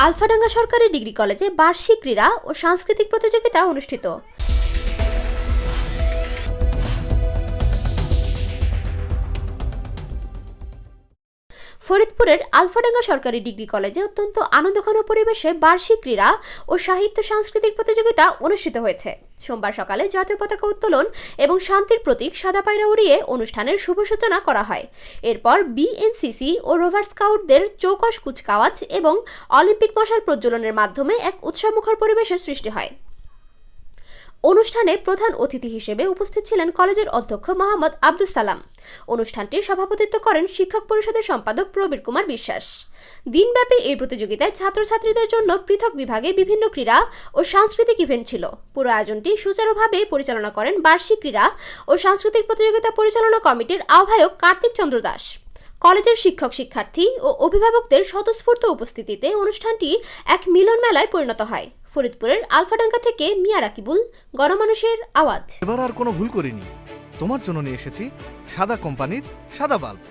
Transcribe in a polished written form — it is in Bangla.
আলফাডাঙ্গা সরকারি ডিগ্রি কলেজে বার্ষিক ক্রীড়া ও সাংস্কৃতিক প্রতিযোগিতা অনুষ্ঠিত। ফরিদপুরের আলফাডাঙ্গা সরকারি ডিগ্রি কলেজে অত্যন্ত আনন্দঘন পরিবেশে বার্ষিক ক্রীড়া ও সাহিত্য সাংস্কৃতিক প্রতিযোগিতা অনুষ্ঠিত হয়েছে। সোমবার সকালে জাতীয় পতাকা উত্তোলন এবং শান্তির প্রতীক সাদা পায়রা উড়িয়ে অনুষ্ঠানের শুভ সূচনা করা হয়। এরপর বিএনসিসি ও রোভার স্কাউটদের চৌকস কুচকাওয়াজ এবং অলিম্পিক মশাল প্রজ্বলনের মাধ্যমে এক উৎসবমুখর পরিবেশের সৃষ্টি হয়। অনুষ্ঠানে প্রধান অতিথি হিসেবে উপস্থিত ছিলেন কলেজের অধ্যক্ষ মোহাম্মদ আব্দুস সালাম। অনুষ্ঠানটির সভাপতিত্ব করেন শিক্ষক পরিষদের সম্পাদক প্রবীর কুমার বিশ্বাস। দিনব্যাপী এই প্রতিযোগিতায় ছাত্রছাত্রীদের জন্য পৃথক বিভাগে বিভিন্ন ক্রীড়া ও সাংস্কৃতিক ইভেন্ট ছিল। পুরো আয়োজনটি সুচারুভাবে পরিচালনা করেন বার্ষিক ক্রীড়া ও সাংস্কৃতিক প্রতিযোগিতা পরিচালনা কমিটির আহ্বায়ক কার্তিক চন্দ্র দাস। কলেজের শিক্ষক শিক্ষার্থী ও অভিভাবকদের স্বতঃস্ফূর্ত উপস্থিতিতে অনুষ্ঠানটি এক মিলন মেলায় পরিণত হয়। ফরিদপুরের আলফাডাঙ্গা থেকে মিয়া রাকিবুল, গণমানুষের আওয়াজ। এবার আর কোনো ভুল করিনি। তোমার জন্য নিয়ে এসেছি সাদা কোম্পানির সাদা বাল্ব।